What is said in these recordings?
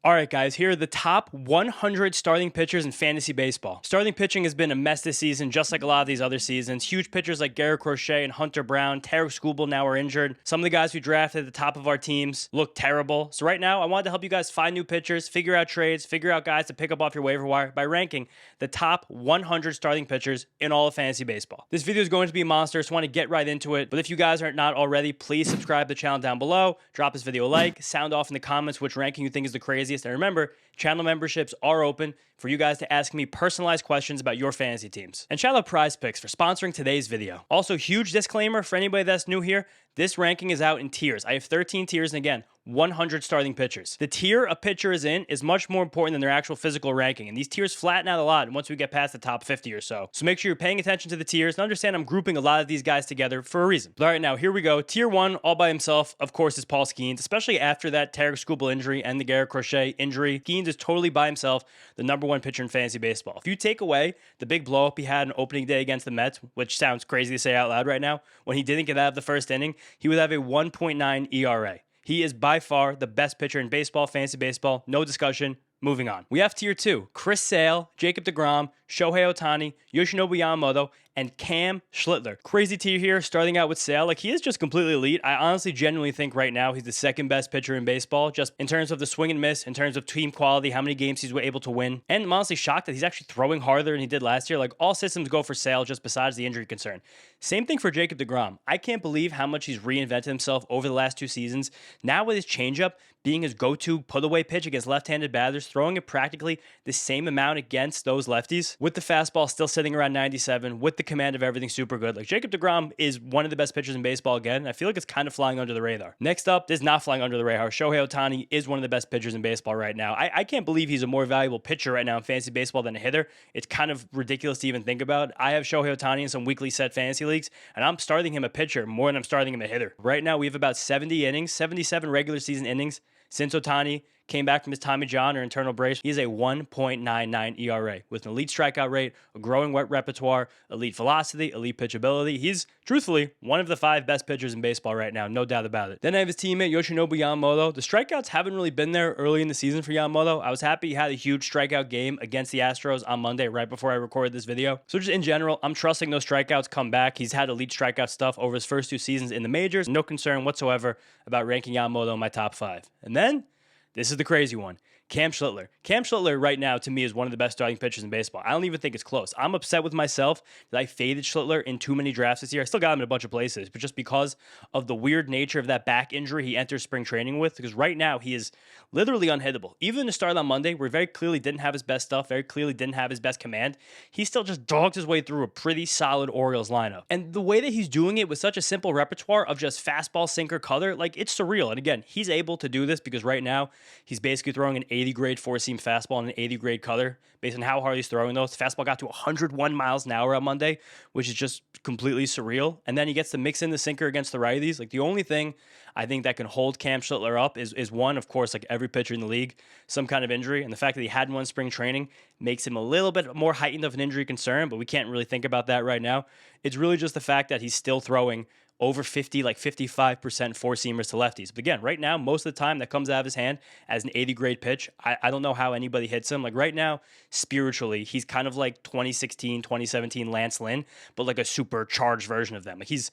All right, guys, here are the top 100 starting pitchers in fantasy baseball. Starting pitching has been a mess this season, just like a lot of these other seasons. Huge pitchers like Garrett Crochet and Hunter Brown, Tarek Skubal now are injured. Some of the guys we drafted at the top of our teams look terrible. So right now, I wanted to help you guys find new pitchers, figure out trades, figure out guys to pick up off your waiver wire by ranking the top 100 starting pitchers in all of fantasy baseball. This video is going to be a monster, so I want to get right into it. But if you guys are not already, please subscribe to the channel down below, drop this video a like, sound off in the comments which ranking you think is the craziest. And remember, channel memberships are open for you guys to ask me personalized questions about your fantasy teams. And shout out Prize Picks for sponsoring today's video. Also, huge disclaimer for anybody that's new here, this ranking is out in tiers. I have 13 tiers, and again, 100 starting pitchers. The tier a pitcher is in is much more important than their actual physical ranking, and these tiers flatten out a lot once we get past the top 50 or so. So make sure you're paying attention to the tiers and understand I'm grouping a lot of these guys together for a reason. All right, now here we go. Tier 1, all by himself, of course, is Paul Skeens, especially after that Tarek Skubal injury and the Garrett Crochet injury. Skeens is totally by himself the #1 pitcher in fantasy baseball. If you take away the big blow-up he had on opening day against the Mets, which sounds crazy to say out loud right now, when he didn't get out of the first inning, he would have a 1.9 ERA. He is by far the best pitcher in baseball, fantasy baseball, no discussion. Moving on. We have tier 2, Chris Sale, Jacob deGrom, Shohei Ohtani, Yoshinobu Yamamoto, and Cam Schlittler. Crazy tier here, starting out with Sale. Like, he is just completely elite. I honestly genuinely think right now he's the second best pitcher in baseball, just in terms of the swing and miss, in terms of team quality, how many games he's able to win. And I'm honestly shocked that he's actually throwing harder than he did last year. Like, all systems go for Sale, just besides the injury concern. Same thing for Jacob deGrom. I can't believe how much he's reinvented himself over the last 2 seasons. Now with his changeup being his go-to put-away pitch against left-handed batters, throwing it practically the same amount against those lefties, with the fastball still sitting around 97, with the command of everything super good. Like, Jacob deGrom is one of the best pitchers in baseball again. I feel like it's kind of flying under the radar. Next up, this is not flying under the radar. Shohei Ohtani is one of the best pitchers in baseball right now. I can't believe he's a more valuable pitcher right now in fantasy baseball than a hitter. It's kind of ridiculous to even think about. I have Shohei Ohtani in some weekly set fantasy leagues, and I'm starting him a pitcher more than I'm starting him a hitter. Right now, we have about 70 innings, 77 regular season innings since Ohtani came back from his Tommy John or internal brace. He is a 1.99 ERA with an elite strikeout rate, a growing wet repertoire, elite velocity, elite pitchability. He's, truthfully, one of the 5 best pitchers in baseball right now, no doubt about it. Then I have his teammate, Yoshinobu Yamamoto. The strikeouts haven't really been there early in the season for Yamamoto. I was happy he had a huge strikeout game against the Astros on Monday, right before I recorded this video. So just in general, I'm trusting those strikeouts come back. He's had elite strikeout stuff over his first 2 seasons in the majors. No concern whatsoever about ranking Yamamoto in my top 5. And then, this is the crazy one. Cam Schlittler. Cam Schlittler right now, to me, is one of the best starting pitchers in baseball. I don't even think it's close. I'm upset with myself that I faded Schlittler in too many drafts this year. I still got him in a bunch of places, but just because of the weird nature of that back injury he enters spring training with, because right now he is literally unhittable. Even to start on Monday, where he very clearly didn't have his best stuff, very clearly didn't have his best command, he still just dogs his way through a pretty solid Orioles lineup. And the way that he's doing it with such a simple repertoire of just fastball, sinker, cutter, like, it's surreal. And again, he's able to do this because right now he's basically throwing an 80 grade 4-seam fastball and an 80 grade cutter based on how hard he's throwing those. The fastball got to 101 miles an hour on Monday, which is just completely surreal. And then he gets to mix in the sinker against the righties. Like, the only thing I think that can hold Cam Schlittler up is one, of course, like every pitcher in the league, some kind of injury. And the fact that he had one spring training makes him a little bit more heightened of an injury concern, but we can't really think about that right now. It's really just the fact that he's still throwing over 50, like 55% 4-seamers to lefties. But again, right now, most of the time that comes out of his hand as an 80 grade pitch, I don't know how anybody hits him. Like, right now, spiritually, he's kind of like 2016, 2017 Lance Lynn, but like a supercharged version of them. Like, he's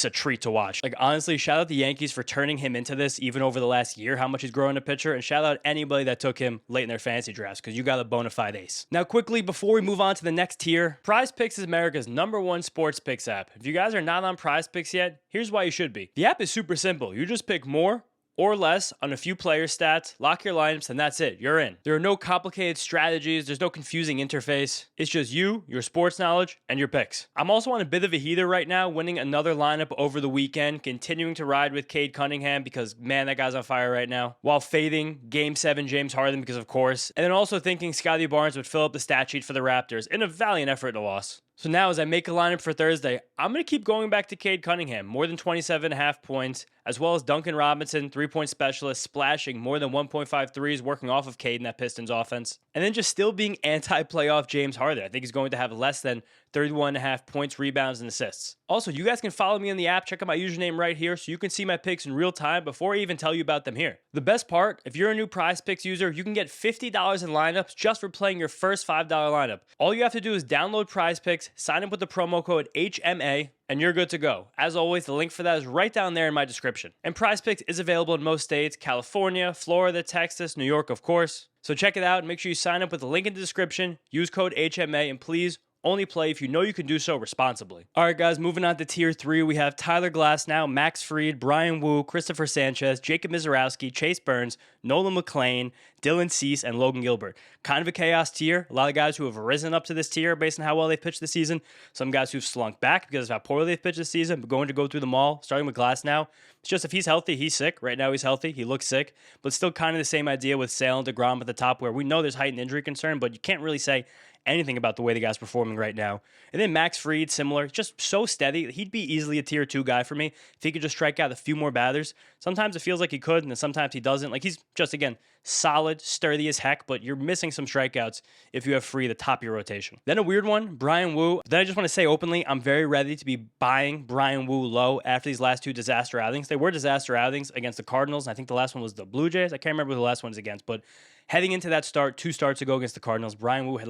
a treat to watch. Like, honestly, shout out the Yankees for turning him into this even over the last year, how much he's growing a pitcher, and shout out anybody that took him late in their fantasy drafts, because you got a bona fide ace. Now, quickly, before we move on to the next tier, Prize Picks is America's #1 sports picks app. If you guys are not on Prize Picks yet, here's why you should be. The app is super simple. You just pick more or less on a few player stats, lock your lineups, and that's it. You're in. There are no complicated strategies. There's no confusing interface. It's just you, your sports knowledge, and your picks. I'm also on a bit of a heater right now, winning another lineup over the weekend, continuing to ride with Cade Cunningham because, man, that guy's on fire right now, while fading Game 7 James Harden because, of course, and then also thinking Scotty Barnes would fill up the stat sheet for the Raptors in a valiant effort and a loss. So now as I make a lineup for Thursday, I'm going to keep going back to Cade Cunningham, more than 27.5 points, as well as Duncan Robinson, 3-point specialist, splashing more than 1.5 threes, working off of Cade in that Pistons offense. And then just still being anti-playoff James Harden. I think he's going to have less than 31.5 points, rebounds, and assists. Also, you guys can follow me in the app. Check out my username right here so you can see my picks in real time before I even tell you about them here. The best part, if you're a new Prize Picks user, you can get $50 in lineups just for playing your first $5 lineup. All you have to do is download Prize Picks, sign up with the promo code HMA, and you're good to go. As always, the link for that is right down there in my description. And Prize Picks is available in most states: California, Florida, Texas, New York, of course. So check it out and make sure you sign up with the link in the description. Use code HMA, and please only play if you know you can do so responsibly. All right, guys, moving on to Tier 3, we have Tyler Glasnow, Max Fried, Brian Wu, Christopher Sanchez, Jacob Mizorowski, Chase Burns, Nolan McClain, Dylan Cease, and Logan Gilbert. Kind of a chaos tier. A lot of guys who have risen up to this tier based on how well they've pitched this season. Some guys who've slunk back because of how poorly they've pitched this season, but going to go through them all, starting with Glasnow. It's just if he's healthy, he's sick. Right now he's healthy. He looks sick. But still kind of the same idea with Sale and DeGrom at the top, where we know there's heightened injury concern, but you can't really say anything about the way the guy's performing right now. And then Max Fried, similar, just so steady. He'd be easily a tier 2 guy for me if he could just strike out a few more batters. Sometimes it feels like he could, and then sometimes he doesn't. Like, he's just, again, solid, sturdy as heck, but you're missing some strikeouts if you have Fried at the top of your rotation. Then a weird one, Brian Wu. Then I just want to say openly, I'm very ready to be buying Brian Wu low after these last two disaster outings. They were disaster outings against the Cardinals, and I think the last one was the Blue Jays. I can't remember who the last one was against, but heading into that start, 2 starts ago against the Cardinals, Brian Wu had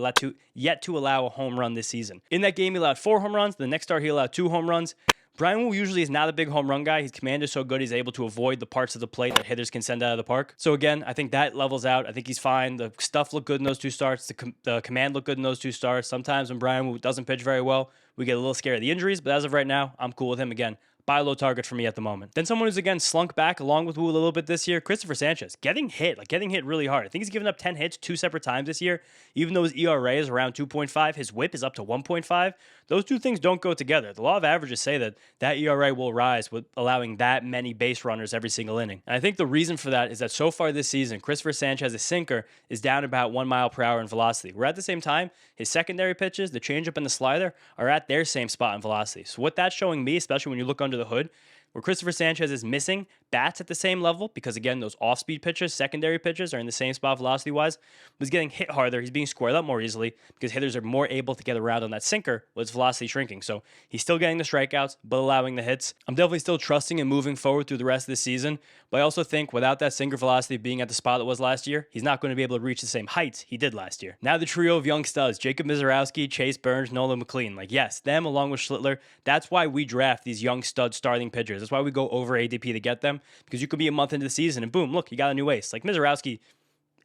yet to allow a home run this season. In that game, he allowed 4 home runs. The next start, he allowed 2 home runs. Brian Wu usually is not a big home run guy. His command is so good, he's able to avoid the parts of the plate that hitters can send out of the park. So again, I think that levels out. I think he's fine. The stuff looked good in those 2 starts. The command looked good in those 2 starts. Sometimes when Brian Wu doesn't pitch very well, we get a little scared of the injuries, but as of right now, I'm cool with him again. Buy low target for me at the moment. Then someone who's again slunk back along with Wu a little bit this year, Christopher Sanchez, getting hit really hard. I think he's given up 10 hits 2 separate times this year. Even though his ERA is around 2.5, his whip is up to 1.5. Those 2 things don't go together. The law of averages say that ERA will rise with allowing that many base runners every single inning. And I think the reason for that is that so far this season, Christopher Sanchez's sinker is down about 1 mile per hour in velocity. Where at the same time, his secondary pitches, the changeup and the slider, are at their same spot in velocity. So what that's showing me, especially when you look under the hood, where Christopher Sanchez is missing bats at the same level, because again, those off-speed pitches, secondary pitches, are in the same spot velocity-wise, but he's getting hit harder. He's being squared up more easily because hitters are more able to get around on that sinker with its velocity shrinking. So he's still getting the strikeouts, but allowing the hits. I'm definitely still trusting and moving forward through the rest of the season, but I also think without that sinker velocity being at the spot it was last year, he's not going to be able to reach the same heights he did last year. Now the trio of young studs, Jacob Mizorowski, Chase Burns, Nolan McClain. Like, yes, them along with Schlittler, that's why we draft these young stud starting pitchers. That's why we go over ADP to get them, because you could be a month into the season and boom, look, you got a new ace. Like Mizorowski,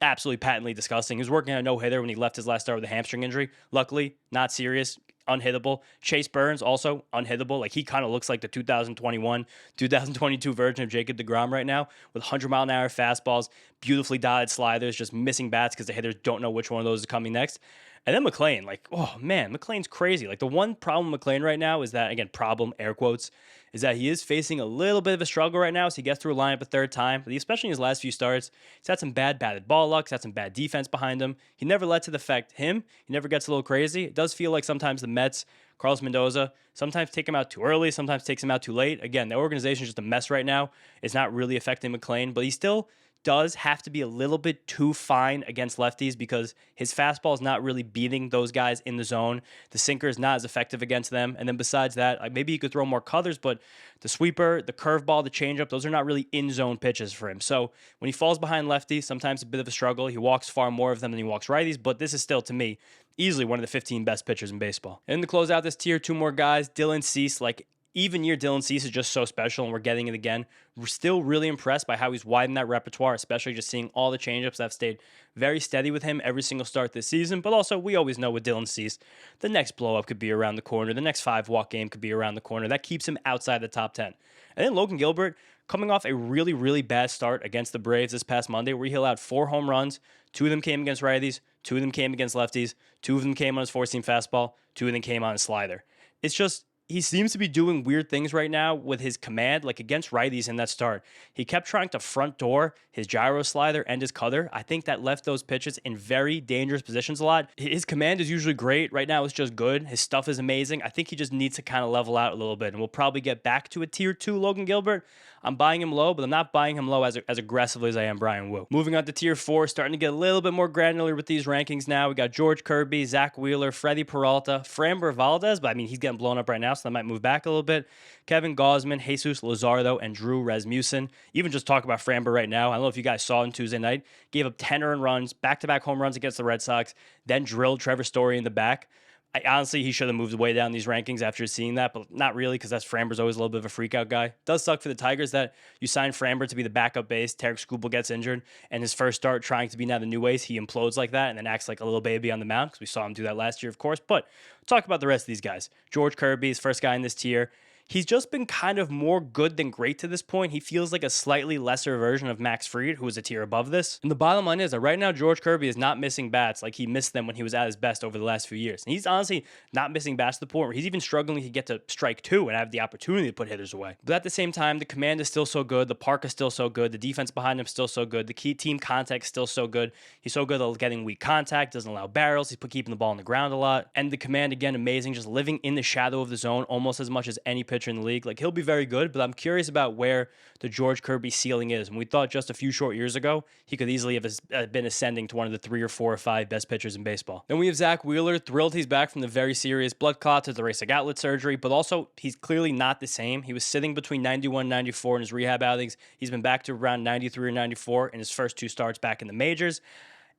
absolutely patently disgusting. He was working on a no-hitter when he left his last start with a hamstring injury. Luckily, not serious, unhittable. Chase Burns, also unhittable. Like, he kind of looks like the 2021, 2022 version of Jacob DeGrom right now, with 100-mile-an-hour fastballs, beautifully dotted sliders, just missing bats because the hitters don't know which one of those is coming next. And then McClain, like, oh man, McClain's crazy. Like, the one problem with McClain right now is that, again, problem, air quotes, is that he is facing a little bit of a struggle right now as he gets through a lineup a third time. But especially in his last few starts, he's had some bad batted ball luck, he's had some bad defense behind him. He never lets it affect him. He never gets a little crazy. It does feel like sometimes the Mets, Carlos Mendoza, sometimes take him out too early, sometimes takes him out too late. Again, the organization is just a mess right now. It's not really affecting McClain, but he still does have to be a little bit too fine against lefties because his fastball is not really beating those guys in the zone. The sinker is not as effective against them. And then besides that, like, maybe he could throw more cutters, but the sweeper, the curveball, the changeup, those are not really in-zone pitches for him. So when he falls behind lefties, sometimes a bit of a struggle. He walks far more of them than he walks righties, but this is still, to me, easily one of the 15 best pitchers in baseball. And to close out this tier, 2 more guys, Dylan Cease, like, even year Dylan Cease is just so special, and we're getting it again. We're still really impressed by how he's widened that repertoire, especially just seeing all the changeups that have stayed very steady with him every single start this season. But also, we always know with Dylan Cease, the next blow-up could be around the corner. The next 5-walk game could be around the corner. That keeps him outside the top 10. And then Logan Gilbert, coming off a really, really bad start against the Braves this past Monday, where he allowed 4 home runs. 2 of them came against righties. 2 of them came against lefties. 2 of them came on his four-seam fastball. 2 of them came on his slider. It's just, he seems to be doing weird things right now with his command, like against righties in that start. He kept trying to front door his gyro slider and his cutter. I think that left those pitches in very dangerous positions a lot. His command is usually great. Right now, it's just good. His stuff is amazing. I think he just needs to kind of level out a little bit, and we'll probably get back to a tier 2 Logan Gilbert. I'm buying him low, but I'm not buying him low as aggressively as I am Bryan Woo. Moving on to tier 4, starting to get a little bit more granular with these rankings now. We got George Kirby, Zach Wheeler, Freddie Peralta, Framber Valdez, but I mean, he's getting blown up right now, so that might move back a little bit. Kevin Gausman, Jesus Luzardo, and Drew Rasmussen. Even just talk about Framber right now. I don't know if you guys saw him Tuesday night. Gave up 10 earned runs, back-to-back home runs against the Red Sox, then drilled Trevor Story in the back. Honestly, he should have moved way down these rankings after seeing that, but not really, because Framber's always a little bit of a freak-out guy. It does suck for the Tigers that you signed Framber to be the backup base. Tarik Skubal gets injured, and his first start trying to be now the new ace, he implodes like that and then acts like a little baby on the mound, because we saw him do that last year, of course. But talk about the rest of these guys. George Kirby is first guy in this tier. He's just been kind of more good than great to this point. He feels like a slightly lesser version of Max Fried, who is a tier above this. And the bottom line is that right now, George Kirby is not missing bats like he missed them when he was at his best over the last few years. And he's honestly not missing bats to the point where he's even struggling to get to strike 2 and have the opportunity to put hitters away. But at the same time, the command is still so good. The park is still so good. The defense behind him is still so good. The key team contact is still so good. He's so good at getting weak contact, doesn't allow barrels. He's keeping the ball on the ground a lot. And the command, again, amazing, just living in the shadow of the zone almost as much as any pitcher in the league. Like, he'll be very good, but I'm curious about where the George Kirby ceiling is. And we thought just a few short years ago, he could easily have been ascending to one of the 3 or 4 or 5 best pitchers in baseball. Then we have Zach Wheeler, thrilled he's back from the very serious blood clot to thoracic outlet surgery, but also he's clearly not the same. He was sitting between 91 and 94 in his rehab outings. He's been back to around 93 or 94 in his first 2 starts back in the majors.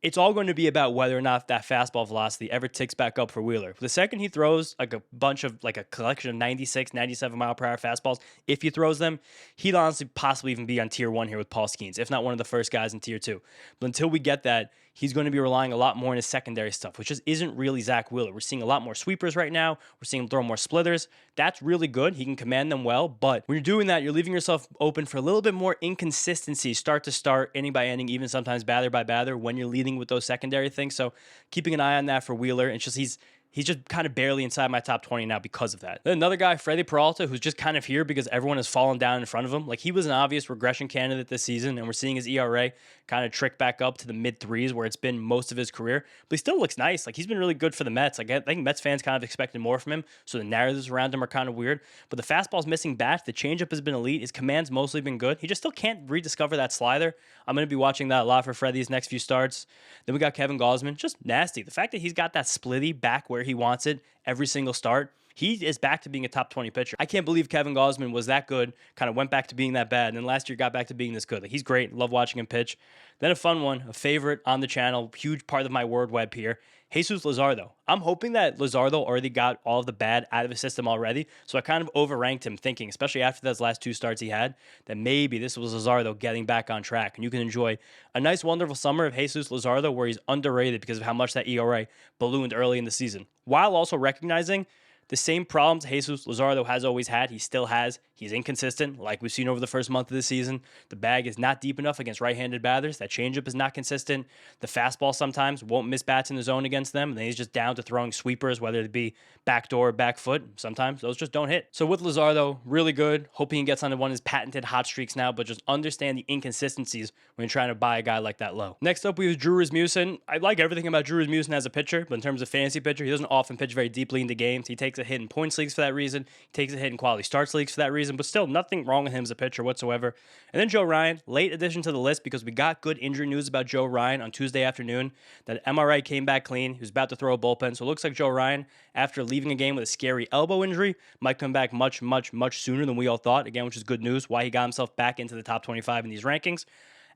It's all going to be about whether or not that fastball velocity ever ticks back up for Wheeler. The second he throws like a collection of 96, 97 mile per hour fastballs, if he throws them, he'd honestly possibly even be on tier 1 here with Paul Skeens, if not one of the first guys in tier 2. But until we get that, he's going to be relying a lot more on his secondary stuff, which just isn't really Zach Wheeler. We're seeing a lot more sweepers right now. We're seeing him throw more splitters. That's really good. He can command them well. But when you're doing that, you're leaving yourself open for a little bit more inconsistency, start to start, inning by inning, even sometimes batter by batter when you're leading with those secondary things. So keeping an eye on that for Wheeler. It's just he's just kind of barely inside my top 20 now because of that. Then another guy, Freddie Peralta, who's just kind of here because everyone has fallen down in front of him. Like, he was an obvious regression candidate this season, and we're seeing his ERA kind of trick back up to the mid-3s where it's been most of his career. But he still looks nice. Like, he's been really good for the Mets. Like, I think Mets fans kind of expected more from him, so the narratives around him are kind of weird. But the fastball's missing bats. The changeup has been elite. His command's mostly been good. He just still can't rediscover that slider. I'm going to be watching that a lot for Freddie's next few starts. Then we got Kevin Gausman. Just nasty. The fact that he's got that splitty back where he wants it every single start, he is back to being a top 20 pitcher. I can't believe Kevin Gausman was that good, kind of went back to being that bad, and then last year got back to being this good. Like, he's great. Love watching him pitch. Then a fun one, a favorite on the channel, huge part of my word web here, Jesus Luzardo. I'm hoping that Luzardo already got all of the bad out of his system already, so I kind of overranked him, thinking, especially after those last 2 starts he had, that maybe this was Luzardo getting back on track, and you can enjoy a nice, wonderful summer of Jesus Luzardo where he's underrated because of how much that ERA ballooned early in the season, while also recognizing the same problems Jesus Luzardo has always had, he still has. He's inconsistent, like we've seen over the first month of the season. The bag is not deep enough against right-handed batters. That changeup is not consistent. The fastball sometimes won't miss bats in the zone against them. And then he's just down to throwing sweepers, whether it be backdoor or back foot. Sometimes those just don't hit. So with Luzardo, really good. Hoping he gets onto one of his patented hot streaks now, but just understand the inconsistencies when you're trying to buy a guy like that low. Next up, we have Drew Rasmussen. I like everything about Drew Rasmussen as a pitcher, but in terms of fantasy pitcher, he doesn't often pitch very deeply into games. He takes a hit in points leagues for that reason. He takes a hit in quality starts leagues for that reason, but still nothing wrong with him as a pitcher whatsoever. And then Joe Ryan, late addition to the list because we got good injury news about Joe Ryan on Tuesday afternoon. That MRI came back clean. He was about to throw a bullpen. So it looks like Joe Ryan, after leaving a game with a scary elbow injury, might come back much, much, much sooner than we all thought. Again, which is good news, why he got himself back into the top 25 in these rankings.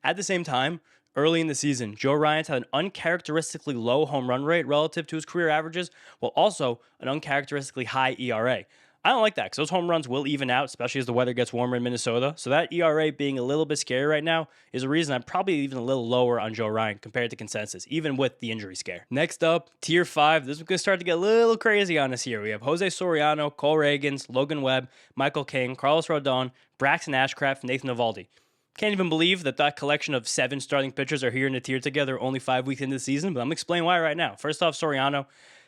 At the same time, early in the season, Joe Ryan's had an uncharacteristically low home run rate relative to his career averages, while also an uncharacteristically high ERA. I don't like that because those home runs will even out, especially as the weather gets warmer in Minnesota. So that ERA being a little bit scary right now is a reason I'm probably even a little lower on Joe Ryan compared to consensus, even with the injury scare. Next up, Tier 5. This is going to start to get a little crazy on us here. We have Jose Soriano, Cole Reagans, Logan Webb, Michael King, Carlos Rodon, Braxton Ashcraft, Nathan Eovaldi. Can't even believe that collection of 7 starting pitchers are here in the tier together only 5 weeks into the season, but I'm going to explain why right now. First off, Soriano.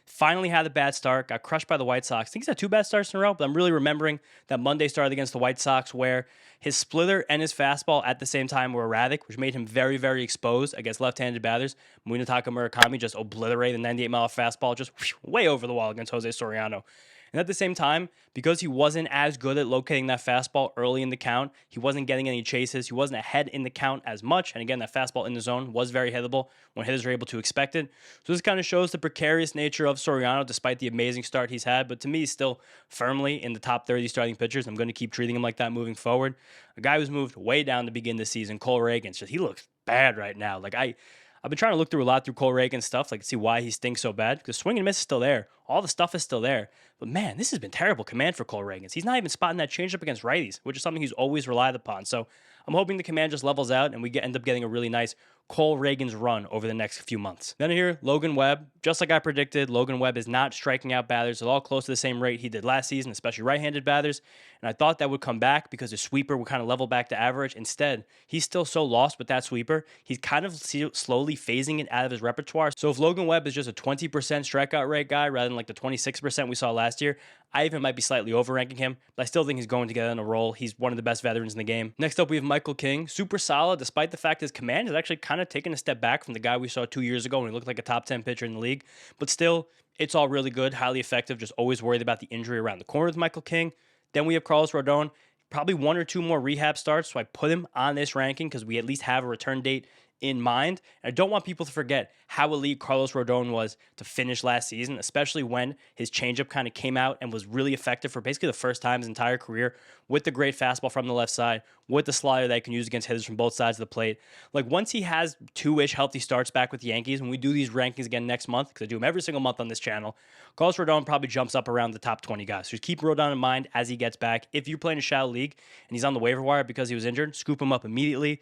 Finally had a bad start, got crushed by the White Sox. I think he's had 2 bad starts in a row, but I'm really remembering that Monday start against the White Sox where his splitter and his fastball at the same time were erratic, which made him very, very exposed against left-handed batters. Munetaka Murakami just obliterated the 98-mile fastball just way over the wall against Jose Soriano. And at the same time, because he wasn't as good at locating that fastball early in the count, he wasn't getting any chases, he wasn't ahead in the count as much. And again, that fastball in the zone was very hittable when hitters are able to expect it. So this kind of shows the precarious nature of Soriano despite the amazing start he's had. But to me, he's still firmly in the top 30 starting pitchers. I'm going to keep treating him like that moving forward. A guy who's moved way down to begin this season, Cole Reagans, he looks bad right now. I've been trying to look through a lot through Cole Reagan's stuff, see why he stinks so bad. Because swing and miss is still there. All the stuff is still there. But man, this has been terrible command for Cole Reagans. He's not even spotting that changeup against righties, which is something he's always relied upon. So I'm hoping the command just levels out and we end up getting a really nice Cole Reagans run over the next few months. Then here, Logan Webb. Just like I predicted, Logan Webb is not striking out batters at all close to the same rate he did last season, especially right-handed batters. And I thought that would come back because his sweeper would kind of level back to average. Instead, he's still so lost with that sweeper. He's kind of slowly phasing it out of his repertoire. So if Logan Webb is just a 20% strikeout rate guy rather than like the 26% we saw last year, I even might be slightly overranking him, but I still think he's going to get on a roll. He's one of the best veterans in the game. Next up, we have Michael King. Super solid, despite the fact his command has actually kind of taken a step back from the guy we saw 2 years ago when he looked like a top 10 pitcher in the league. But still, it's all really good, highly effective, just always worried about the injury around the corner with Michael King. Then we have Carlos Rodon. Probably 1 or 2 more rehab starts, so I put him on this ranking because we at least have a return date in mind. And I don't want people to forget how elite Carlos Rodon was to finish last season, especially when his changeup kind of came out and was really effective for basically the first time in his entire career with the great fastball from the left side, with the slider that he can use against hitters from both sides of the plate. Once he has 2-ish healthy starts back with the Yankees, when we do these rankings again next month, because I do them every single month on this channel, Carlos Rodon probably jumps up around the top 20 guys. So just keep Rodon in mind as he gets back. If you're playing a shallow league and he's on the waiver wire because he was injured, scoop him up immediately.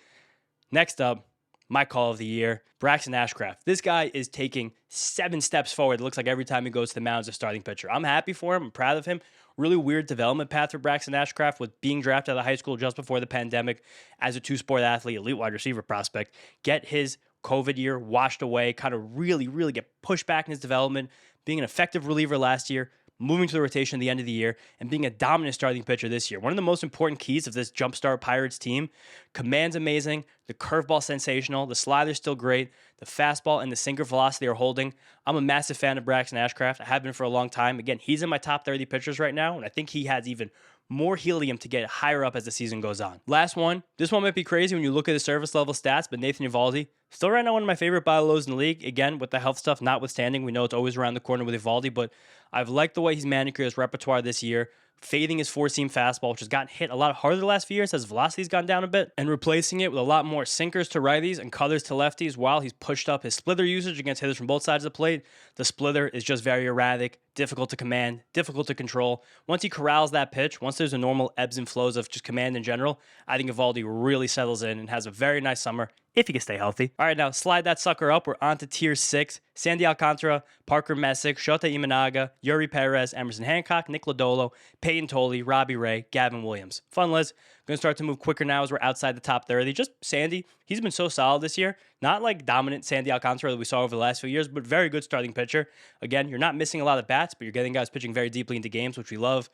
Next up, my call of the year, Braxton Ashcraft. This guy is taking 7 steps forward, it looks like, every time he goes to the mound as a starting pitcher. I'm happy for him. I'm proud of him. Really weird development path for Braxton Ashcraft with being drafted out of high school just before the pandemic as a 2-sport athlete, elite wide receiver prospect. Get his COVID year washed away, kind of really, really get pushed back in his development, being an effective reliever last year, moving to the rotation at the end of the year, and being a dominant starting pitcher this year. One of the most important keys of this Jumpstart Pirates team, command's amazing, the curveball sensational, the slider's still great, the fastball and the sinker velocity are holding. I'm a massive fan of Braxton Ashcraft. I have been for a long time. Again, he's in my top 30 pitchers right now, and I think he has even more helium to get higher up as the season goes on. Last one. This one might be crazy when you look at his service level stats, but Nathan Eovaldi, still right now one of my favorite buy lows in the league. Again, with the health stuff notwithstanding, we know it's always around the corner with Eovaldi, but I've liked the way he's manicured his repertoire this year, fading his 4-seam fastball, which has gotten hit a lot harder the last few years as velocity's gone down a bit, and replacing it with a lot more sinkers to righties and cutters to lefties while he's pushed up his splitter usage against hitters from both sides of the plate. The splitter is just very erratic, difficult to command, difficult to control. Once he corrals that pitch, once there's a normal ebbs and flows of just command in general, I think Eovaldi really settles in and has a very nice summer if he can stay healthy. All right, now slide that sucker up. We're on to tier 6. Sandy Alcantara, Parker Messick, Shota Imanaga, Yuri Perez, Emerson Hancock, Nick Lodolo, Peyton Tolley, Robbie Ray, Gavin Williams. Fun list. Going to start to move quicker now as we're outside the top 30. Just Sandy, he's been so solid this year. Not like dominant Sandy Alcantara that we saw over the last few years, but very good starting pitcher. Again, you're not missing a lot of bats, but you're getting guys pitching very deeply into games, which we love.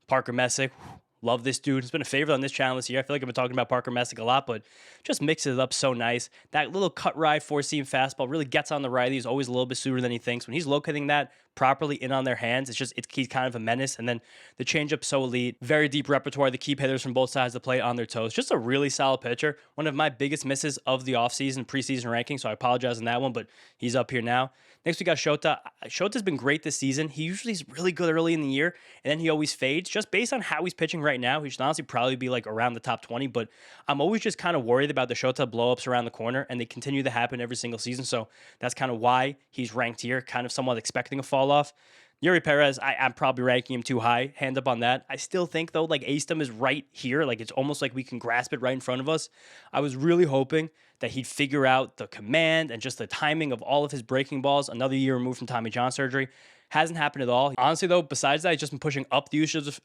Parker Messick, love this dude. He's been a favorite on this channel this year. I feel like I've been talking about Parker Messick a lot, but just mixes it up so nice. That little cut ride 4-seam fastball really gets on the righties, always a little bit sooner than he thinks. When he's locating that properly in on their hands, he's kind of a menace. And then the changeup so elite, very deep repertoire to keep hitters from both sides of the plate on their toes. Just a really solid pitcher. One of my biggest misses of the offseason, preseason ranking, so I apologize on that one, but he's up here now. Next, we got Shota. Shota's been great this season. He usually is really good early in the year, and then he always fades. Just based on how he's pitching right now, he should honestly probably be like around the top 20, but I'm always just kind of worried about the Shota blow-ups around the corner, and they continue to happen every single season, so that's kind of why he's ranked here, kind of somewhat expecting a fall off. Yuri Perez, I'm probably ranking him too high. Hand up on that. I still think, though, like Astem is right here. Like it's almost like we can grasp it right in front of us. I was really hoping that he'd figure out the command and just the timing of all of his breaking balls. Another year removed from Tommy John surgery. Hasn't happened at all. Honestly, though, besides that, he's just been pushing up the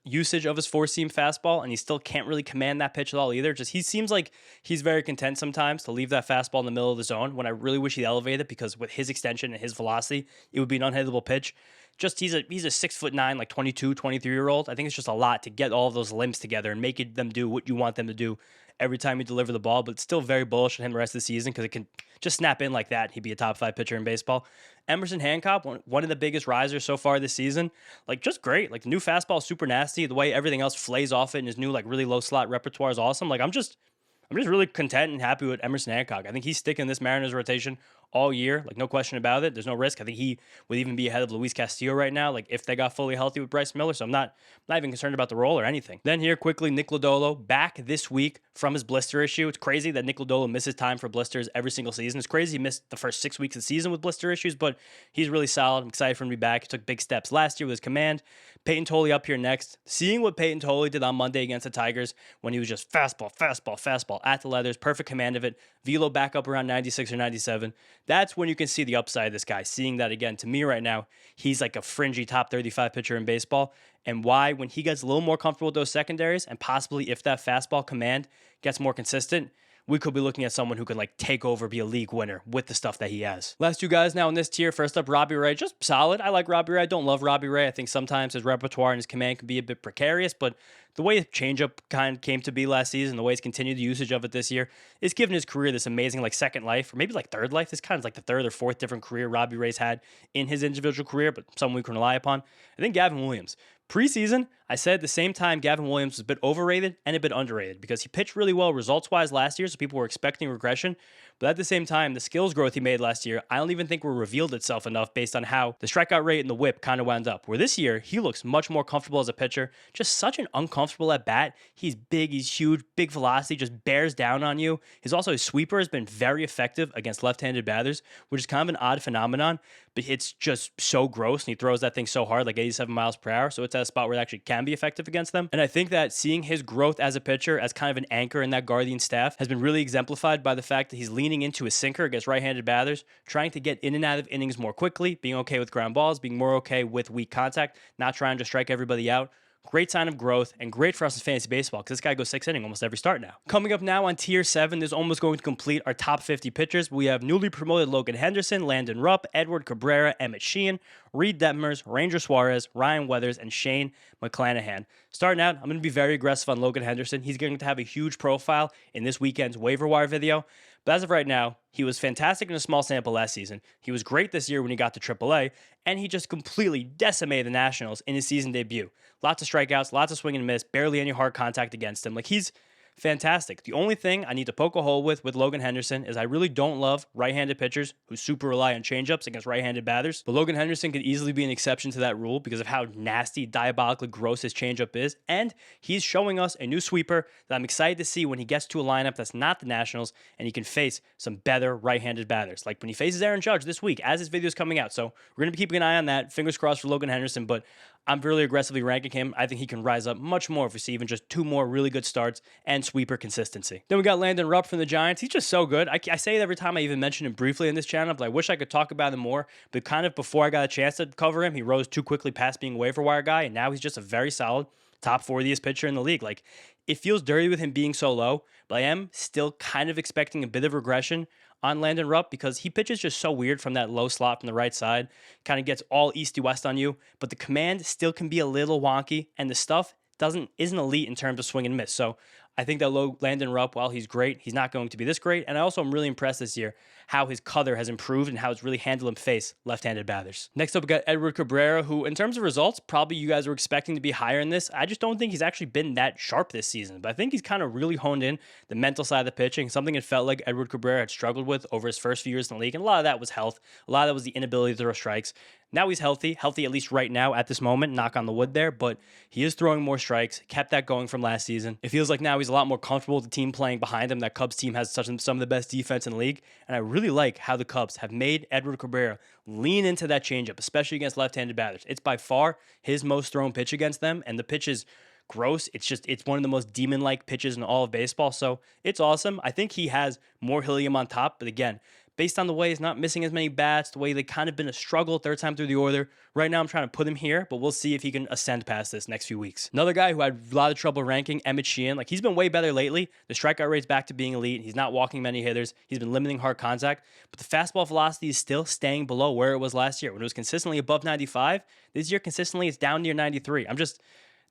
usage of his four-seam fastball, and he still can't really command that pitch at all either. Just he seems like he's very content sometimes to leave that fastball in the middle of the zone when I really wish he'd elevate it, because with his extension and his velocity, it would be an unhittable pitch. Just he's a 6'9", like 22, 23-year-old. I think it's just a lot to get all of those limbs together and make them do what you want them to do every time you deliver the ball. But it's still very bullish on him the rest of the season because it can just snap in like that. He'd be a top 5 pitcher in baseball. Emerson Hancock, one of the biggest risers so far this season. Like, just great. Like, the new fastball is super nasty. The way everything else flays off it and his new, like, really low slot repertoire is awesome. Like, I'm just really content and happy with Emerson Hancock. I think he's sticking in this Mariners rotation all year, like no question about it. There's no risk. I think he would even be ahead of Luis Castillo right now, like if they got fully healthy with Bryce Miller. So I'm not even concerned about the role or anything. Then here quickly, Nick Lodolo back this week from his blister issue. It's crazy that Nick Lodolo misses time for blisters every single season. It's crazy he missed the first 6 weeks of the season with blister issues, but he's really solid. I'm excited for him to be back. He took big steps last year with his command. Peyton Tolley up here next. Seeing what Peyton Tolley did on Monday against the Tigers when he was just fastball at the leathers, perfect command of it. Velo back up around 96 or 97. That's when you can see the upside of this guy. Seeing that again, to me right now, he's like a fringy top 35 pitcher in baseball. And why, when he gets a little more comfortable with those secondaries, and possibly if that fastball command gets more consistent, we could be looking at someone who could like take over, be a league winner with the stuff that he has. Last two guys now in this tier. First up, Robbie Ray, just solid. I like Robbie Ray. I don't love Robbie Ray. I think sometimes his repertoire and his command can be a bit precarious, but the way his changeup kind of came to be last season, the way he's continued the usage of it this year, it's given his career this amazing like second life, or maybe like third life. This kind of like the third or fourth different career Robbie Ray's had in his individual career, but someone we can rely upon. I think Gavin Williams. Preseason, I said at the same time Gavin Williams was a bit overrated and a bit underrated because he pitched really well results-wise last year, so people were expecting regression. But at the same time, the skills growth he made last year, I don't even think revealed itself enough based on how the strikeout rate and the whip kind of wound up. Where this year, he looks much more comfortable as a pitcher, just such an uncomfortable at bat. He's big, he's huge, big velocity, just bears down on you. His sweeper has been very effective against left-handed batters, which is kind of an odd phenomenon, but it's just so gross, and he throws that thing so hard, like 87 miles per hour, so it's at a spot where it actually can be effective against them. And I think that seeing his growth as a pitcher, as kind of an anchor in that Guardian staff, has been really exemplified by the fact that he's leaning into his sinker against right-handed batters, trying to get in and out of innings more quickly, being okay with ground balls, being more okay with weak contact, not trying to strike everybody out. Great sign of growth and great for us in fantasy baseball because this guy goes 6 innings almost every start now. Coming up now on Tier 7, this is almost going to complete our top 50 pitchers. We have newly promoted Logan Henderson, Landon Rupp, Edward Cabrera, Emmett Sheehan, Reed Detmers, Ranger Suarez, Ryan Weathers, and Shane McClanahan. Starting out, I'm going to be very aggressive on Logan Henderson. He's going to have a huge profile in this weekend's waiver wire video. But as of right now, he was fantastic in a small sample last season. He was great this year when he got to AAA, and he just completely decimated the Nationals in his season debut. Lots of strikeouts, lots of swing and miss, barely any hard contact against him. Like, he's fantastic. The only thing I need to poke a hole with Logan Henderson is I really don't love right-handed pitchers who super rely on changeups against right-handed batters. But Logan Henderson could easily be an exception to that rule because of how nasty, diabolically gross his changeup is. And he's showing us a new sweeper that I'm excited to see when he gets to a lineup that's not the Nationals and he can face some better right-handed batters. Like when he faces Aaron Judge this week as this video is coming out. So we're going to be keeping an eye on that. Fingers crossed for Logan Henderson, but I'm really aggressively ranking him. I think he can rise up much more if we see even just 2 more really good starts and sweeper consistency. Then we got Landon Rupp from the Giants. He's just so good. I say it every time I even mention him briefly in this channel, but I wish I could talk about him more. But kind of before I got a chance to cover him, he rose too quickly past being a waiver wire guy, and now he's just a very solid top 40th pitcher in the league. Like, it feels dirty with him being so low, but I am still kind of expecting a bit of regression on Landon Rupp because he pitches just so weird from that low slot from the right side. Kind of gets all east-to-west on you, but the command still can be a little wonky, and the stuff isn't elite in terms of swing and miss. So I think that Landon Rupp, while he's great, he's not going to be this great. And I also am really impressed this year how his cutter has improved and how it's really handled him face left-handed batters. Next up, we got Edward Cabrera, who in terms of results, probably you guys were expecting to be higher in this. I just don't think he's actually been that sharp this season. But I think he's kind of really honed in the mental side of the pitching, something it felt like Edward Cabrera had struggled with over his first few years in the league. And a lot of that was health. A lot of that was the inability to throw strikes. Now he's healthy at least right now at this moment, knock on the wood there, but he is throwing more strikes, kept that going from last season. It feels like now he's a lot more comfortable with the team playing behind him. That Cubs team has some of the best defense in the league, and I really like how the Cubs have made Edward Cabrera lean into that changeup, especially against left-handed batters. It's by far his most thrown pitch against them, and the pitch is gross. It's one of the most demon-like pitches in all of baseball, so it's awesome. I think he has more helium on top, but again, based on the way he's not missing as many bats, the way they kind of been a struggle third time through the order. Right now, I'm trying to put him here, but we'll see if he can ascend past this next few weeks. Another guy who had a lot of trouble ranking, Emmett Sheehan. Like, he's been way better lately. The strikeout rate's back to being elite. He's not walking many hitters. He's been limiting hard contact, but the fastball velocity is still staying below where it was last year. When it was consistently above 95, this year consistently it's down near 93.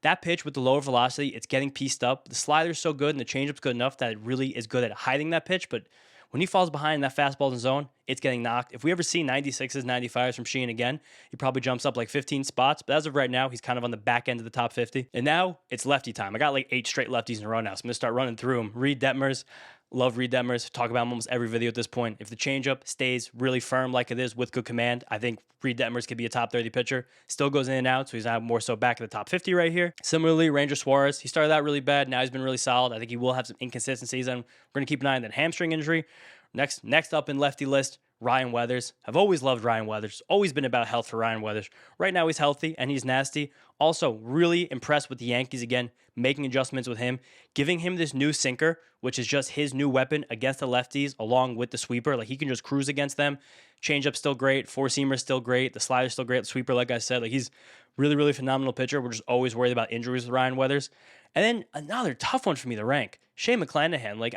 That pitch with the lower velocity, it's getting pieced up. The slider's so good and the changeup's good enough that it really is good at hiding that pitch, but when he falls behind that fastball in zone, it's getting knocked. If we ever see 96s, 95s from Sheehan again, he probably jumps up like 15 spots. But as of right now, he's kind of on the back end of the top 50. And now it's lefty time. I got like 8 straight lefties in a row now, so I'm going to start running through them. Reed Detmers. Love Reed Detmers. Talk about him almost every video at this point. If the changeup stays really firm like it is with good command, I think Reed Detmers could be a top 30 pitcher. Still goes in and out, so he's now more so back in the top 50 right here. Similarly, Ranger Suarez. He started out really bad. Now he's been really solid. I think he will have some inconsistencies, and we're going to keep an eye on that hamstring injury. Next up in lefty list, Ryan Weathers. I've always loved Ryan Weathers. Always been about health for Ryan Weathers. Right now he's healthy and he's nasty. Also really impressed with the Yankees again, making adjustments with him, giving him this new sinker, which is just his new weapon against the lefties along with the sweeper. Like, he can just cruise against them. Changeup still great. Four-seamer still great. The slider's still great. The sweeper, like I said, like, he's really, really phenomenal pitcher. We're just always worried about injuries with Ryan Weathers. And then another tough one for me to rank, Shane McClanahan. Like,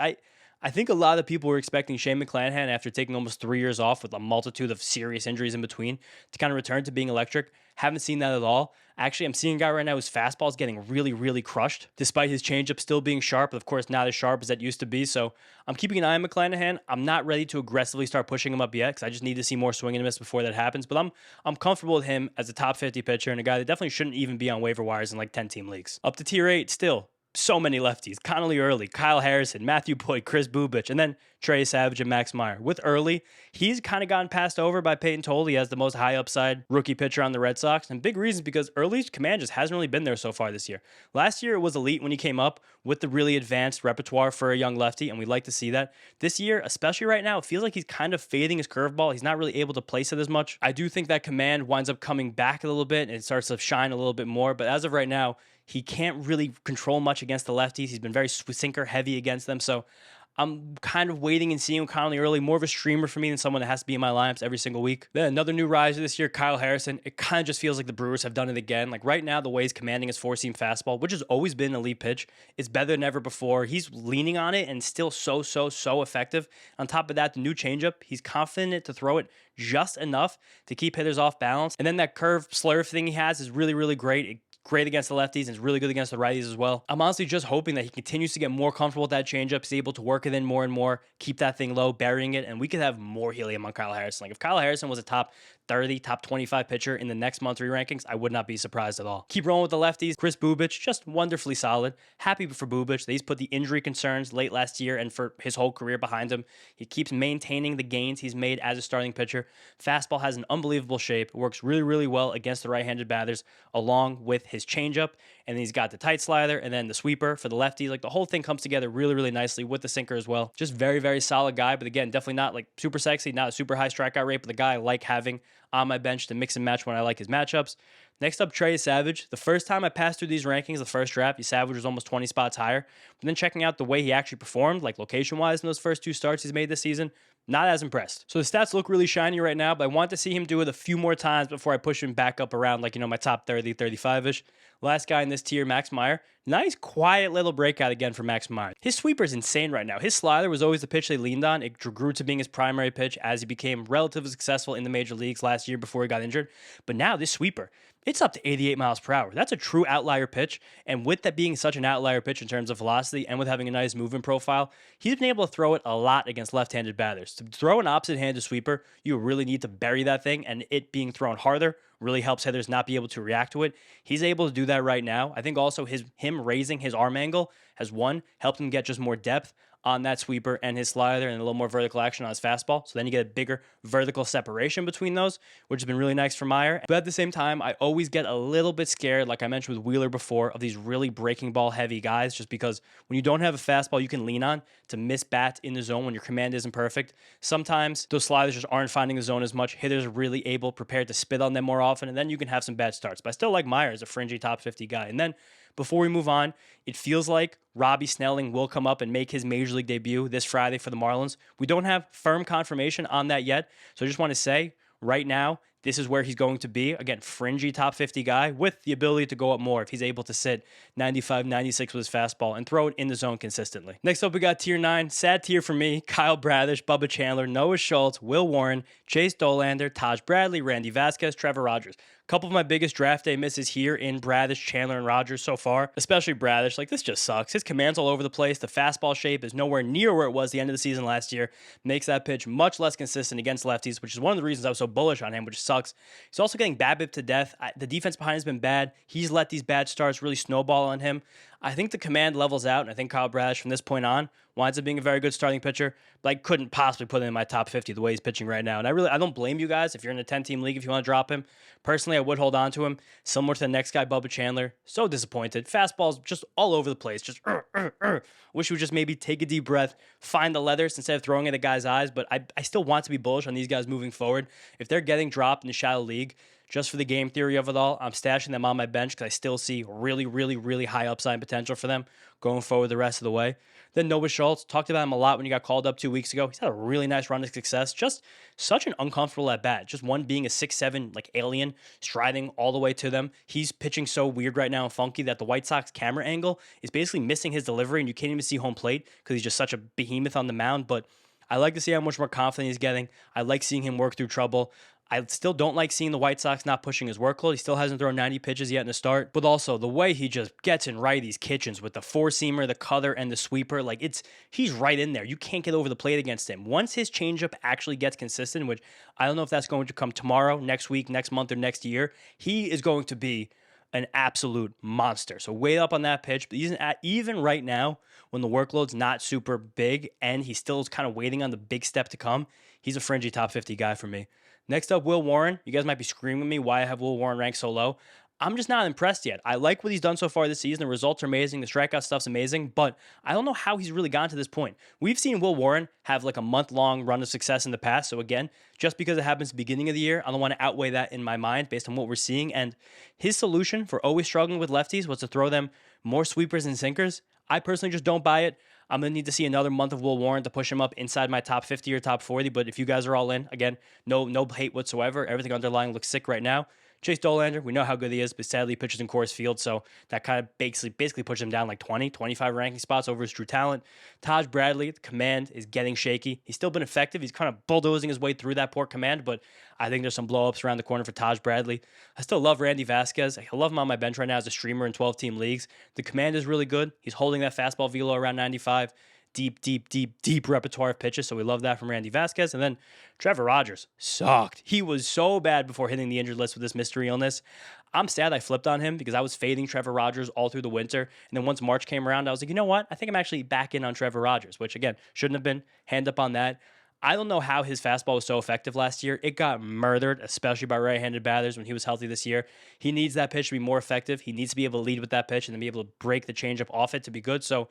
I think a lot of people were expecting Shane McClanahan, after taking almost 3 years off with a multitude of serious injuries in between, to kind of return to being electric. Haven't seen that at all. Actually, I'm seeing a guy right now whose fastball is getting really, really crushed, despite his changeup still being sharp. Of course, not as sharp as that used to be. So I'm keeping an eye on McClanahan. I'm not ready to aggressively start pushing him up yet, because I just need to see more swing and miss before that happens. But I'm comfortable with him as a top 50 pitcher and a guy that definitely shouldn't even be on waiver wires in like 10-team leagues. Up to tier 8 still. So many lefties. Connolly Early, Kyle Harrison, Matthew Boyd, Chris Bubich, and then Trey Savage and Max Meyer. With Early, he's kind of gotten passed over by Peyton Tolle. He has the most high upside rookie pitcher on the Red Sox, and big reasons because Early's command just hasn't really been there so far this year. Last year it was elite when he came up with the really advanced repertoire for a young lefty, and we like to see that. This year, especially right now, it feels like he's kind of fading his curveball. He's not really able to place it as much. I do think that command winds up coming back a little bit and it starts to shine a little bit more, but as of right now, he can't really control much against the lefties. He's been very sinker heavy against them. So I'm kind of waiting and seeing Connolly Early, more of a streamer for me than someone that has to be in my lineups every single week. Then another new riser this year, Kyle Harrison. It kind of just feels like the Brewers have done it again. Like, right now, the way he's commanding his four-seam fastball, which has always been an elite pitch, is better than ever before. He's leaning on it and still so effective. On top of that, the new changeup, he's confident to throw it just enough to keep hitters off balance. And then that curve slurve thing he has is really, really great. Great against the lefties and is really good against the righties as well. I'm honestly just hoping that he continues to get more comfortable with that changeup. He's able to work it in more and more, keep that thing low, burying it, and we could have more helium on Kyle Harrison. Like, if Kyle Harrison was a top 30, top 25 pitcher in the next month's rankings, I would not be surprised at all. Keep rolling with the lefties. Chris Bubich, just wonderfully solid. Happy for Bubich that he's put the injury concerns late last year and for his whole career behind him. He keeps maintaining the gains he's made as a starting pitcher. Fastball has an unbelievable shape. It works really, really well against the right-handed batters, along with his changeup. And then he's got the tight slider and then the sweeper for the lefties. Like, the whole thing comes together really, really nicely with the sinker as well. Just very, very solid guy. But again, definitely not like super sexy, not a super high strikeout rate, but the guy I like having on my bench to mix and match when I like his matchups. Next up, Trey Savage. The first time I passed through these rankings, the first draft, Savage was almost 20 spots higher. But then checking out the way he actually performed, like location-wise in those first 2 starts he's made this season, not as impressed. So the stats look really shiny right now, but I want to see him do it a few more times before I push him back up around, like, my top 30, 35-ish. Last guy in this tier, Max Meyer. Nice, quiet little breakout again for Max Meyer. His sweeper is insane right now. His slider was always the pitch they leaned on. It grew to being his primary pitch as he became relatively successful in the major leagues last year before he got injured. But now this sweeper, it's up to 88 miles per hour. That's a true outlier pitch. And with that being such an outlier pitch in terms of velocity and with having a nice movement profile, he's been able to throw it a lot against left-handed batters. To throw an opposite-handed sweeper, you really need to bury that thing, and it being thrown harder really helps hitters not be able to react to it. He's able to do that right now. I think also him raising his arm angle has, one, helped him get just more depth on that sweeper and his slider, and a little more vertical action on his fastball. So then you get a bigger vertical separation between those, which has been really nice for Meyer. But at the same time, I always get a little bit scared, like I mentioned with Wheeler before, of these really breaking ball heavy guys, just because when you don't have a fastball you can lean on to miss bats in the zone when your command isn't perfect, sometimes those sliders just aren't finding the zone as much. Hitters are really able, prepared to spit on them more often, and then you can have some bad starts. But I still like Meyer as a fringy top 50 guy. And then before we move on, it feels like Robbie Snelling will come up and make his Major League debut this Friday for the Marlins. We don't have firm confirmation on that yet, so I just want to say right now, this is where he's going to be. Again, fringy top 50 guy with the ability to go up more if he's able to sit 95, 96 with his fastball and throw it in the zone consistently. Next up, we got tier 9. Sad tier for me. Kyle Bradish, Bubba Chandler, Noah Schultz, Will Warren, Chase Dollander, Taj Bradley, Randy Vasquez, Trevor Rogers. A couple of my biggest draft day misses here in Bradish, Chandler, and Rogers so far, especially Bradish. Like, this just sucks. His command's all over the place. The fastball shape is nowhere near where it was the end of the season last year. Makes that pitch much less consistent against lefties, which is one of the reasons I was so bullish on him, which sucks. He's also getting BABIP to death. The defense behind has been bad. He's let these bad starts really snowball on him. I think the command levels out, and I think Kyle Bradish from this point on winds up being a very good starting pitcher, but I couldn't possibly put him in my top 50 the way he's pitching right now. And I don't blame you guys if you're in a 10-team league if you want to drop him. Personally, I would hold on to him. Similar to the next guy, Bubba Chandler. So disappointed. Fastballs just all over the place. Just wish he would just maybe take a deep breath, find the leathers instead of throwing at the guy's eyes. But I still want to be bullish on these guys moving forward. If they're getting dropped in the shallow league, just for the game theory of it all, I'm stashing them on my bench because I still see really, really, really high upside potential for them going forward the rest of the way. Then Noah Schultz, talked about him a lot when he got called up 2 weeks ago. He's had a really nice run of success. Just such an uncomfortable at bat. Just one being a 6'7" like alien, striding all the way to them. He's pitching so weird right now and funky that the White Sox camera angle is basically missing his delivery, and you can't even see home plate because he's just such a behemoth on the mound. But I like to see how much more confident he's getting. I like seeing him work through trouble. I still don't like seeing the White Sox not pushing his workload. He still hasn't thrown 90 pitches yet in the start. But also, the way he just gets in righties' kitchens with the four-seamer, the cutter, and the sweeper, like he's right in there. You can't get over the plate against him. Once his changeup actually gets consistent, which I don't know if that's going to come tomorrow, next week, next month, or next year, he is going to be an absolute monster. So wait up on that pitch. But even right now, when the workload's not super big and he still is kind of waiting on the big step to come, he's a fringy top 50 guy for me. Next up, Will Warren. You guys might be screaming at me why I have Will Warren ranked so low. I'm just not impressed yet. I like what he's done so far this season. The results are amazing. The strikeout stuff's amazing, but I don't know how he's really gotten to this point. We've seen Will Warren have like a month-long run of success in the past. So again, just because it happens at the beginning of the year, I don't want to outweigh that in my mind based on what we're seeing. And his solution for always struggling with lefties was to throw them more sweepers and sinkers. I personally just don't buy it. I'm going to need to see another month of Will Warren to push him up inside my top 50 or top 40. But if you guys are all in, again, no hate whatsoever. Everything underlying looks sick right now. Chase Dollander, we know how good he is, but sadly he pitches in Coors Field, so that kind of basically pushes him down like 20, 25 ranking spots over his true talent. Taj Bradley, the command is getting shaky. He's still been effective. He's kind of bulldozing his way through that poor command, but I think there's some blow-ups around the corner for Taj Bradley. I still love Randy Vasquez. I love him on my bench right now as a streamer in 12-team leagues. The command is really good. He's holding that fastball velo around 95. Deep repertoire of pitches, so we love that from Randy Vasquez. And then Trevor Rogers sucked. He was so bad before hitting the injured list with this mystery illness. I'm sad I flipped on him because I was fading Trevor Rogers all through the winter. And then once March came around, I was like, you know what? I think I'm actually back in on Trevor Rogers, which again, shouldn't have been. Hand up on that. I don't know how his fastball was so effective last year. It got murdered, especially by right-handed batters when he was healthy this year. He needs that pitch to be more effective. He needs to be able to lead with that pitch and then be able to break the changeup off it to be good. So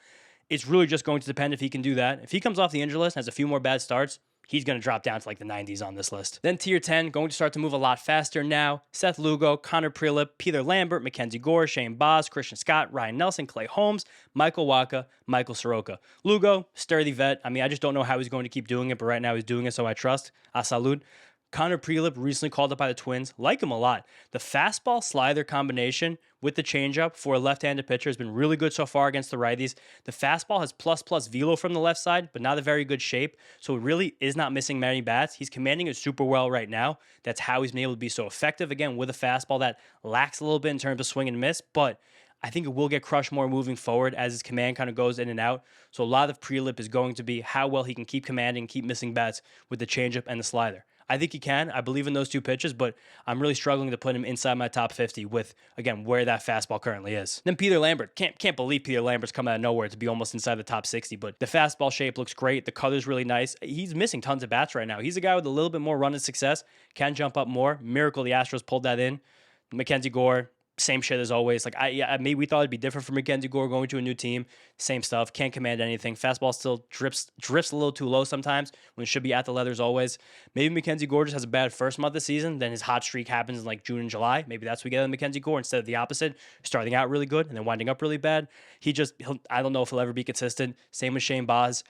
it's really just going to depend if he can do that. If he comes off the injury list and has a few more bad starts, he's going to drop down to like the 90s on this list. Then tier 10, going to start to move a lot faster now. Seth Lugo, Connor Prielipp, Peter Lambert, Mackenzie Gore, Shane Baz, Christian Scott, Ryan Nelson, Clay Holmes, Michael Wacha, Michael Soroka. Lugo, sturdy vet. I mean, I just don't know how he's going to keep doing it, but right now he's doing it, so I trust. A salud. Connor Prielipp, recently called up by the Twins. Like him a lot. The fastball-slider combination with the changeup for a left-handed pitcher has been really good so far against the righties. The fastball has plus velo from the left side, but not a very good shape, so it really is not missing many bats. He's commanding it super well right now. That's how he's been able to be so effective, again, with a fastball that lacks a little bit in terms of swing and miss, but I think it will get crushed more moving forward as his command kind of goes in and out. So a lot of Prielipp is going to be how well he can keep commanding, keep missing bats with the changeup and the slider. I think he can. I believe in those two pitches, but I'm really struggling to put him inside my top 50 with, again, where that fastball currently is. Then Peter Lambert. Can't believe Peter Lambert's come out of nowhere to be almost inside the top 60, but the fastball shape looks great. The color's really nice. He's missing tons of bats right now. He's a guy with a little bit more run and success, can jump up more. Miracle the Astros pulled that in. Mackenzie Gore, same shit as always. Like maybe we thought it'd be different for Mackenzie Gore going to a new team. Same stuff. Can't command anything. Fastball still drifts a little too low sometimes when it should be at the leathers always. Maybe Mackenzie Gore just has a bad first month of the season. Then his hot streak happens in like June and July. Maybe that's what we get with Mackenzie Gore instead of the opposite, starting out really good and then winding up really bad. I don't know if he'll ever be consistent. Same with Shane Baz.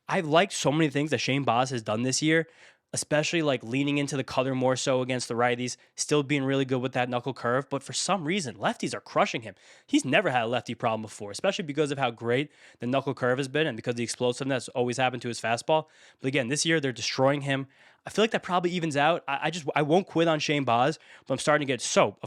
I've liked so many things that Shane Baz has done this year, especially like leaning into the color more so against the righties, still being really good with that knuckle curve. But for some reason, lefties are crushing him. He's never had a lefty problem before, especially because of how great the knuckle curve has been and because the explosiveness always happened to his fastball. But again, this year they're destroying him. I feel like that probably evens out. I won't quit on Shane Baz, but I'm starting to get so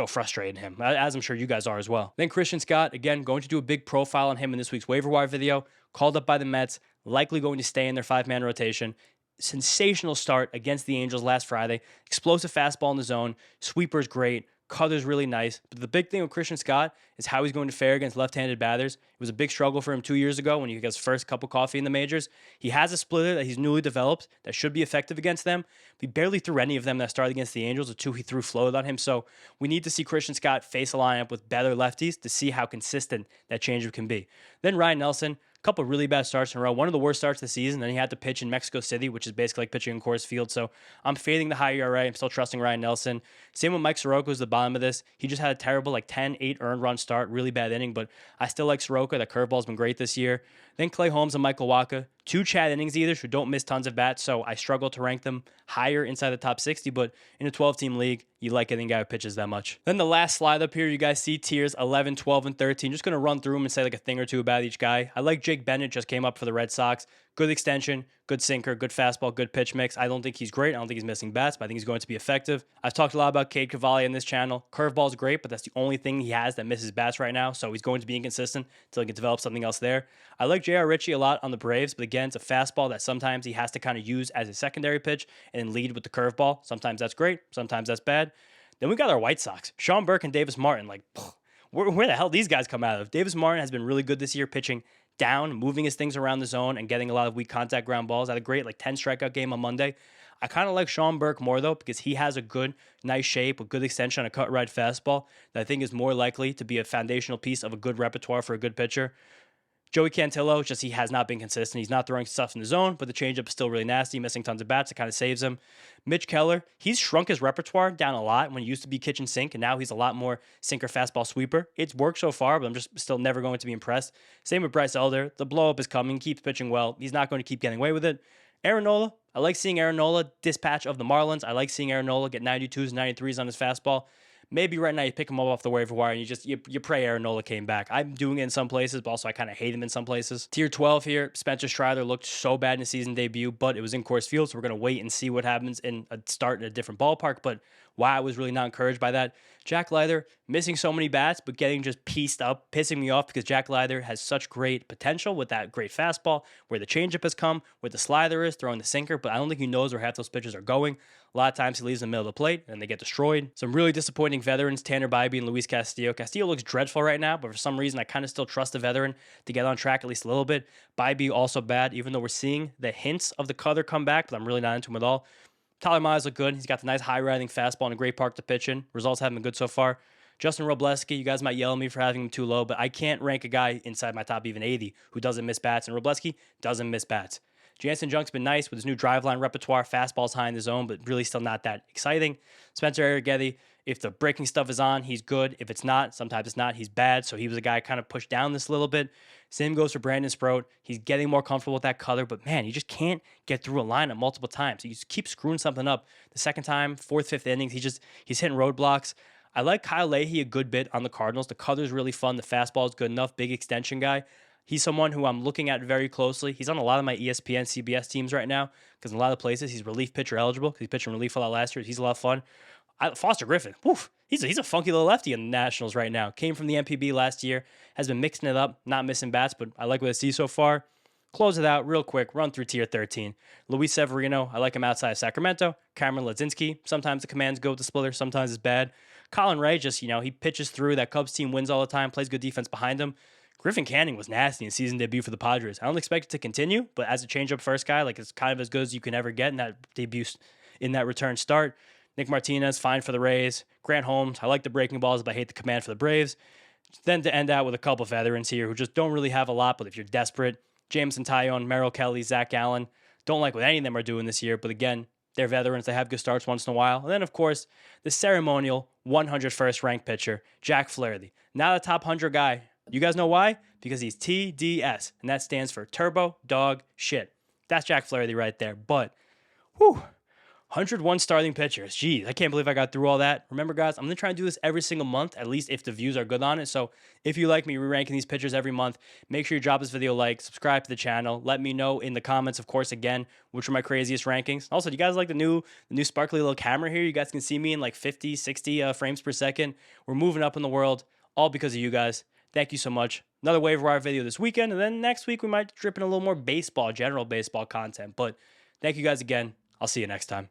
frustrated in him, as I'm sure you guys are as well. Then Christian Scott, again, going to do a big profile on him in this week's waiver wire video, called up by the Mets, likely going to stay in their 5-man rotation. Sensational start against the Angels last Friday. Explosive fastball in the zone. Sweeper's great. Cutter's really nice. But the big thing with Christian Scott is how he's going to fare against left-handed batters. It was a big struggle for him 2 years ago when he got his first cup of coffee in the majors. He has a splitter that he's newly developed that should be effective against them. He barely threw any of them that started against the Angels. The two he threw floated on him. So we need to see Christian Scott face a lineup with better lefties to see how consistent that changeup can be. Then Ryan Nelson. Couple of really bad starts in a row. One of the worst starts of the season. Then he had to pitch in Mexico City, which is basically like pitching in Coors Field. So I'm fading the high ERA. I'm still trusting Ryan Nelson. Same with Mike Soroka, who's the bottom of this. He just had a terrible 10-8 earned run start. Really bad inning, but I still like Soroka. That curveball's been great this year. Then Clay Holmes and Michael Wacha. 2 Chad innings eaters who don't miss tons of bats, so I struggle to rank them higher inside the top 60, but in a 12-team league, you like getting a guy who pitches that much. Then the last slide up here, you guys see tiers 11, 12, and 13. Just going to run through them and say like a thing or two about each guy. I like Jake Bennett, just came up for the Red Sox. Good extension, good sinker, good fastball, good pitch mix. I don't think he's great. I don't think he's missing bats, but I think he's going to be effective. I've talked a lot about Cade Cavalli on this channel. Curveball's great, but that's the only thing he has that misses bats right now, so he's going to be inconsistent until he can develop something else there. I like J.R. Ritchie a lot on the Braves, but again, it's a fastball that sometimes he has to kind of use as a secondary pitch and lead with the curveball. Sometimes that's great, sometimes that's bad. Then we got our White Sox. Sean Burke and Davis Martin. Where the hell these guys come out of? Davis Martin has been really good this year pitching down, moving his things around the zone and getting a lot of weak contact ground balls. Had a great 10 strikeout game on Monday. I kind of like Sean Burke more though because he has a good, nice shape, a good extension on a cut right fastball that I think is more likely to be a foundational piece of a good repertoire for a good pitcher. Joey Cantillo, just he has not been consistent. He's not throwing stuff in the zone, but the changeup is still really nasty, missing tons of bats. It kind of saves him. Mitch Keller, he's shrunk his repertoire down a lot when he used to be kitchen sink, and now he's a lot more sinker, fastball, sweeper. It's worked so far, but I'm just still never going to be impressed. Same with Bryce Elder. The blow-up is coming. Keeps pitching well. He's not going to keep getting away with it. Aaron Nola, I like seeing Aaron Nola dispatch of the Marlins. I like seeing Aaron Nola get 92s and 93s on his fastball. Maybe right now you pick him up off the waiver wire and you pray Aaron Nola came back. I'm doing it in some places, but also I kind of hate him in some places. Tier 12 here, Spencer Strider looked so bad in his season debut, but it was in Coors Field, so we're going to wait and see what happens in a start in a different ballpark, but wow, I was really not encouraged by that. Jack Leither, missing so many bats, but getting just pieced up, pissing me off because Jack Leither has such great potential with that great fastball, where the changeup has come, where the slider is, throwing the sinker, but I don't think he knows where half those pitches are going. A lot of times he leaves in the middle of the plate and they get destroyed. Some really disappointing veterans, Tanner Bybee and Luis Castillo. Castillo looks dreadful right now, but for some reason I kind of still trust the veteran to get on track at least a little bit. Bybee also bad, even though we're seeing the hints of the cutter come back, but I'm really not into him at all. Tyler Miles look good. He's got the nice high-riding fastball and a great park to pitch in. Results haven't been good so far. Justin Robleski, you guys might yell at me for having him too low, but I can't rank a guy inside my top even 80 who doesn't miss bats, and Robleski doesn't miss bats. Jansen Junk's been nice with his new driveline repertoire. Fastball's high in the zone, but really still not that exciting. Spencer Arrighetti, if the breaking stuff is on, he's good. If it's not, sometimes it's not, he's bad. So he was a guy kind of pushed down this a little bit. Same goes for Brandon Sproat. He's getting more comfortable with that cutter, but man, he just can't get through a lineup multiple times. He just keeps screwing something up. The second time, fourth, fifth innings, he's hitting roadblocks. I like Kyle Leahy a good bit on the Cardinals. The cutter's really fun. The fastball is good enough. Big extension guy. He's someone who I'm looking at very closely. He's on a lot of my ESPN, CBS teams right now because in a lot of places he's relief pitcher eligible because he pitched in relief a lot last year. He's a lot of fun. Foster Griffin, woof, he's a funky little lefty in the Nationals right now. Came from the MPB last year, has been mixing it up, not missing bats, but I like what I see so far. Close it out real quick, run through tier 13. Luis Severino, I like him outside of Sacramento. Cameron Ledzinski, sometimes the commands go with the splitter, sometimes it's bad. Colin Ray, just, he pitches through. That Cubs team wins all the time, plays good defense behind him. Griffin Canning was nasty in season debut for the Padres. I don't expect it to continue, but as a changeup first guy, like it's kind of as good as you can ever get in that debut, in that return start. Nick Martinez, fine for the Rays. Grant Holmes, I like the breaking balls, but I hate the command for the Braves. Then to end out with a couple veterans here who just don't really have a lot, but if you're desperate, Jameson Taillon, Merrill Kelly, Zach Allen. Don't like what any of them are doing this year, but again, they're veterans. They have good starts once in a while. And then, of course, the ceremonial 101st ranked pitcher, Jack Flaherty. Not a top 100 guy. You guys know why? Because he's TDS, and that stands for Turbo Dog Shit. That's Jack Flaherty right there. But, whew, 101 starting pitchers. Geez, I can't believe I got through all that. Remember, guys, I'm going to try and do this every single month, at least if the views are good on it. So if you like me re-ranking these pitchers every month, make sure you drop this video a like, subscribe to the channel. Let me know in the comments, of course, again, which are my craziest rankings. Also, do you guys like the new sparkly little camera here? You guys can see me in like 50, 60 frames per second. We're moving up in the world, all because of you guys. Thank you so much. Another waiver wire video this weekend, and then next week we might drip in a little more baseball, general baseball content. But thank you guys again. I'll see you next time.